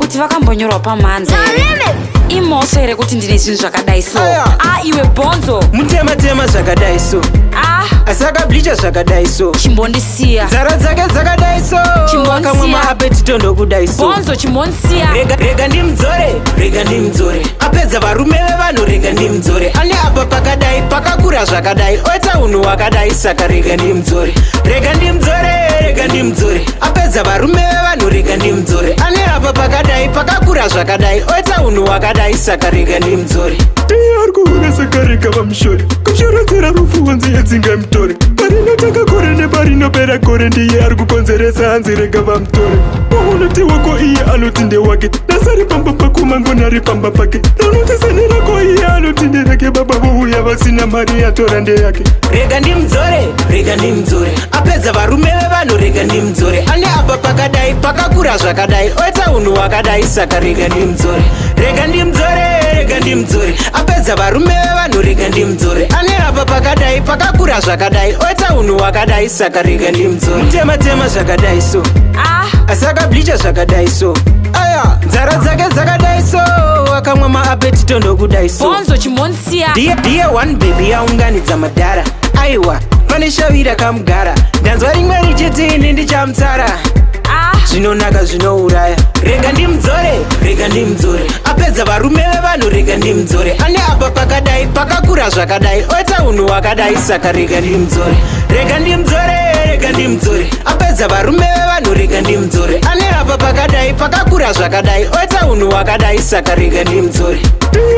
kuti vakambonyorwa pamhanza imoso here kuti ndine zvinhu zvakadai so iwe bhonzo mutema zvakadai so asi akablicha zvakadai so chimbondisiya nzara dzake dzakadai so akamwa maapetito ndokudai so bhonzo chimbondisiya rega ndimdzore apedza varume vevanhu rega ndimdzore ane apa pakadai pakakura zvakadai oita unhu hwakadai saka rega ndimdzore apedza varume vevanhu rega ndimdzore ane apa pakadai pakakura zvakadai oita unhu hwakadai saka rega ndimdzore ari kuona saka rega vamushore kushoredzera rufu wanzi yedzinga mutore parinotanga kore neparinopera kore ndiye ari kukonzeresa hanzi rega vamutore waunoti wako iye anoti ndewake nasari pamba pakumango nari pamba pake ranoti sene rako iye anoti ndereke baba vouya vasina mari yatora ndeyake rega ndimdzore apedza varume vevanhu rega ndimdzore ane apa pakadai pakakura zvakadai oita unhu hwakadai saka rega ndimdzore apedza varume vevanhu rega ndimdzore ane apa pakadai pakakura zvakadai oita unhu hwakadai saka rega ndimdzore mutema zvakadai so asi akablicha zvakadai so aya nzara dzake dzakadai so akamwa maapetito ndokudai so bhonzo chimbondisiya ndiye one baby yaunganidza madhara aiwa pane shavira kamugara ndanzwa rimwe richiti ini ndichamutsara zvinonaka zvinouraya rega ndimdzore apedza varume vevanhu rega ndimdzore ane apa pakadai pakakura zvakadai oita unhu hwakadai saka rega ndimdzore apedza varume vevanhu rega ndimdzore ane apa pakadai pakakura zvakadai oita unhu hwakadai saka rega ndimdzore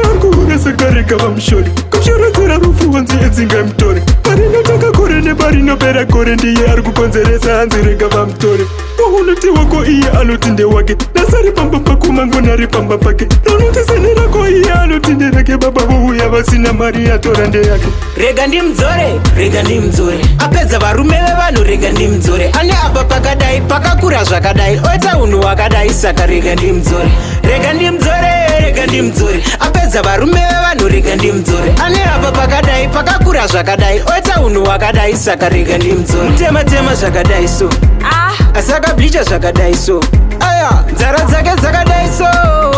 ari kuona saka rega vamushore kushoredzera rufu wanzi yedzinga mutore parinotanga kore neparinopera kore ndiye ari kukonzeresa hanzi rega vamutore waunoti wako iye anoti ndewake nasari pamba pakumango nari pamba pake ranoti sene rako iye anoti ndereke baba vouya vasina mari yatora ndeyake rega ndimdzore apedza varume vevanhu rega ndimdzore ane apa pakadai pakakura zvakadai oita unhu hwakadai saka rega ndimdzore apedza varume vevanhu rega ndimdzore ane apa pakadai pakakura zvakadai oita unhu hwakadai saka rega ndimdzore mutema zvakadai so asi akablicha zvakadai so aya nzara dzake dzakadai so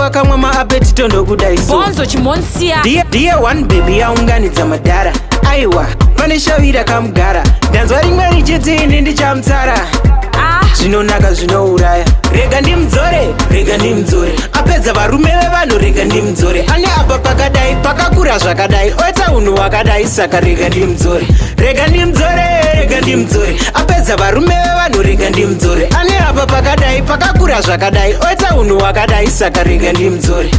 akamwa maapetito ndokudai so bhonzo chimbondisiya ndiye one baby yaunganidza madhara aiwa pane shavira kamugara ndanzwa rimwe richiti ini ndichamutsara zvinonaka zvinouraya rega ndimdzore apedza varume vevanhu rega ndimdzore ane apa pakadai pakakura zvakadai oita unhu hwakadai saka rega ndimdzore apedza varume vevanhu rega ndimdzore ane apa pakadai pakakura zvakadai oita unhu hwakadai saka rega ndimdzore